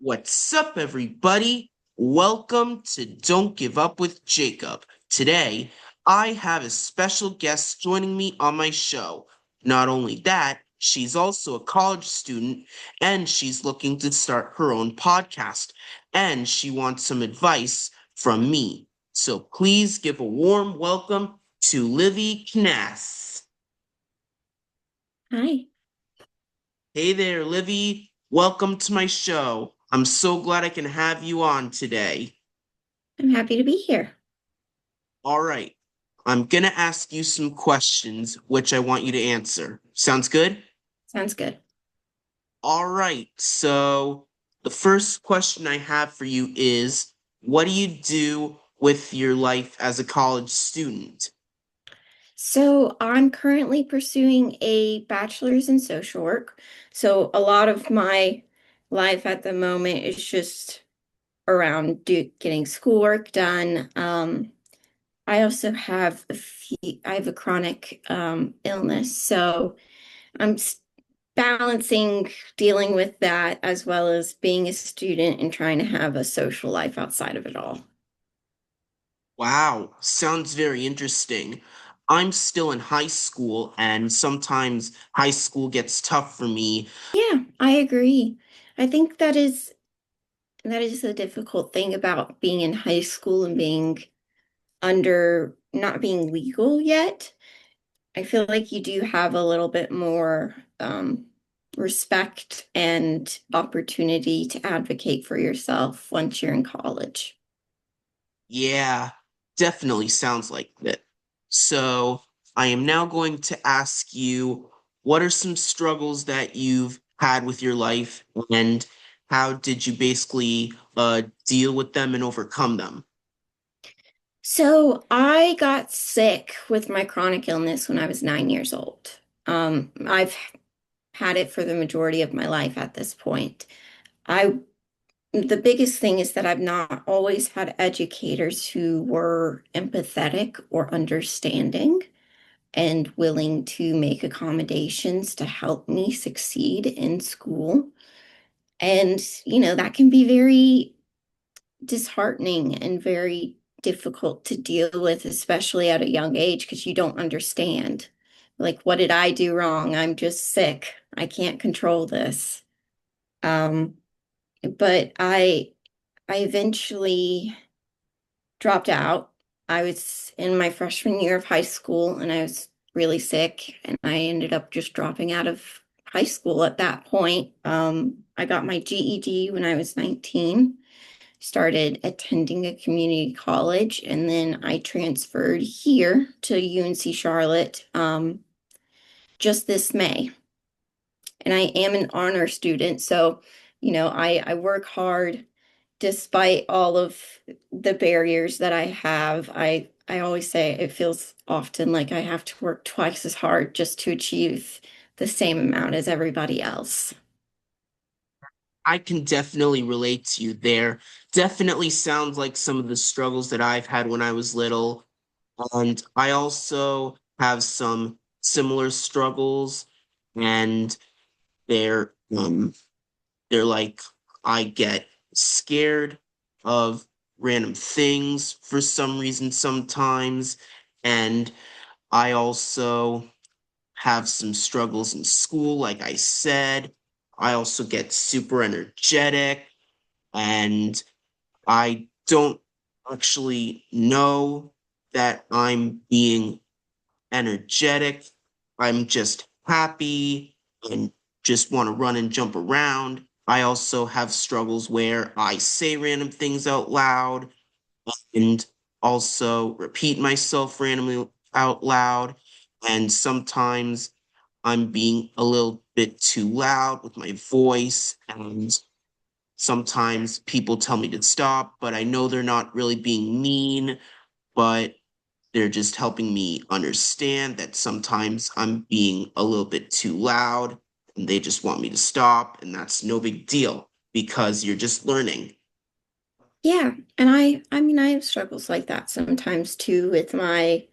What's up, everybody? Welcome to Don't Give Up with Jacob. Today, I have a special guest joining me on my show. Not only that, she's also a college student and she's looking to start her own podcast. And she wants some advice from me. So please give a warm welcome to Livy Kness. Hi, Hey there, Livy. Welcome to my show. I'm so glad I can have you on today. I'm happy to be here. All right. I'm gonna ask you some questions which I want you to answer. Sounds good? Sounds good. All right. So the first question I have for you is, what do you do with your life as a college student? So, I'm currently pursuing a bachelor's in social work. So, a lot of my life at the moment is just around getting schoolwork done. I also have I have a chronic illness. So, I'm balancing dealing with that as well as being a student and trying to have a social life outside of it all. Wow, sounds very interesting. I'm still in high school, and sometimes high school gets tough for me. Yeah, I agree. I think that is a difficult thing about being in high school and being under not being legal yet. I feel like you do have a little bit more respect and opportunity to advocate for yourself once you're in college. Yeah, definitely sounds like it. So, I am now going to ask you, what are some struggles that you've had with your life, and how did you basically deal with them and overcome them? So I got sick with my chronic illness when I was 9 years old. I've had it for the majority of my life at this point. I The biggest thing is that I've not always had educators who were empathetic or understanding and willing to make accommodations to help me succeed in school. And, that can be very disheartening and very difficult to deal with, especially at a young age, because you don't understand. Like, what did I do wrong? I'm just sick. I can't control this. Um, but I eventually dropped out. I was in my freshman year of high school and I was really sick and I ended up just dropping out of high school at that point. I got my GED when I was 19, started attending a community college, and then I transferred here to UNC Charlotte just this May. And I am an honor student, so I work hard despite all of the barriers that I have. I always say it feels often like I have to work twice as hard just to achieve the same amount as everybody else. I can definitely relate to you there. Definitely sounds like some of the struggles that I've had when I was little. And I also have some similar struggles, and they're um they're like, I get scared of random things for some reason sometimes, and I also have some struggles in school, like I said. I also get super energetic, and I don't actually know that I'm being energetic. I'm just happy and just want to run and jump around. I also have struggles where I say random things out loud and also repeat myself randomly out loud. And sometimes I'm being a little bit too loud with my voice. And sometimes people tell me to stop, but I know they're not really being mean, but they're just helping me understand that sometimes I'm being a little bit too loud and they just want me to stop. And that's no big deal because you're just learning. Yeah, and I mean I have struggles like that sometimes too with my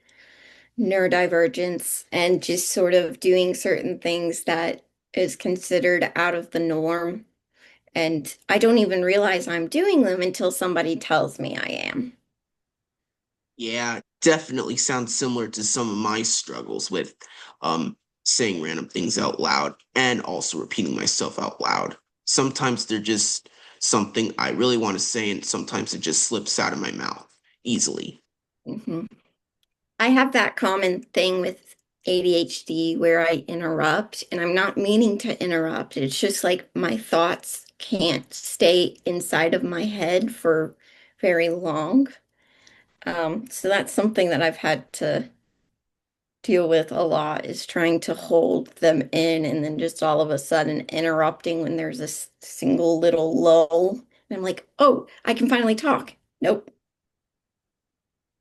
neurodivergence and just sort of doing certain things that is considered out of the norm. And I don't even realize I'm doing them until somebody tells me I am. Yeah, definitely sounds similar to some of my struggles with um saying random things out loud and also repeating myself out loud. Sometimes they're just something I really want to say, and sometimes it just slips out of my mouth easily. Mhm. I have that common thing with ADHD where I interrupt, and I'm not meaning to interrupt. It's just like my thoughts can't stay inside of my head for very long. So that's something that I've had to deal with a lot is trying to hold them in and then just all of a sudden interrupting when there's a single little lull. And I'm like, oh, I can finally talk. Nope.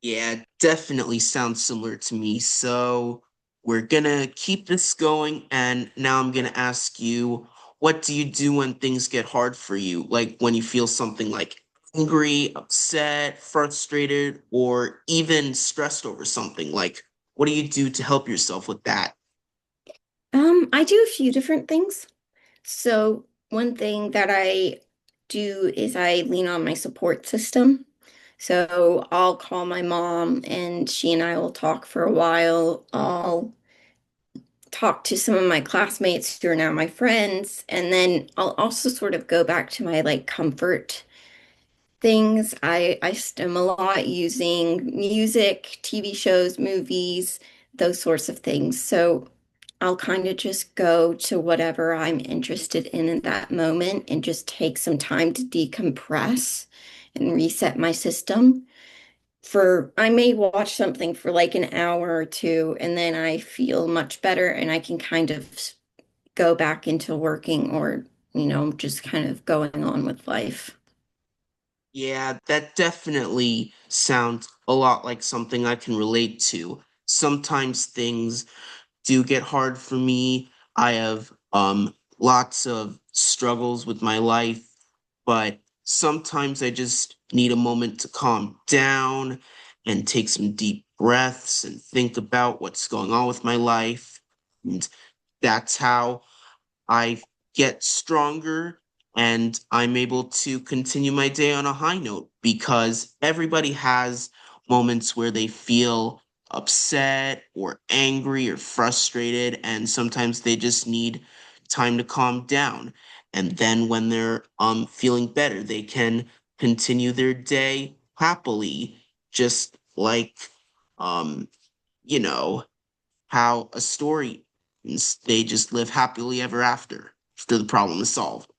Yeah, definitely sounds similar to me. So we're gonna keep this going, and now I'm gonna ask you, what do you do when things get hard for you? Like when you feel something like angry, upset, frustrated, or even stressed over something. Like, what do you do to help yourself with that? I do a few different things. So one thing that I do is I lean on my support system. So I'll call my mom and she and I will talk for a while. I'll talk to some of my classmates who are now my friends, and then I'll also sort of go back to my like comfort things. I stim a lot using music, TV shows, movies, those sorts of things. So I'll kind of just go to whatever I'm interested in that moment and just take some time to decompress and reset my system. For I may watch something for like an hour or two, and then I feel much better and I can kind of go back into working or, just kind of going on with life. Yeah, that definitely sounds a lot like something I can relate to. Sometimes things do get hard for me. I have lots of struggles with my life, but sometimes I just need a moment to calm down and take some deep breaths and think about what's going on with my life. And that's how I get stronger and I'm able to continue my day on a high note because everybody has moments where they feel upset or angry or frustrated, and sometimes they just need time to calm down. And then when they're feeling better, they can continue their day happily, just like um, you know how a story ends. They just live happily ever after the problem is solved.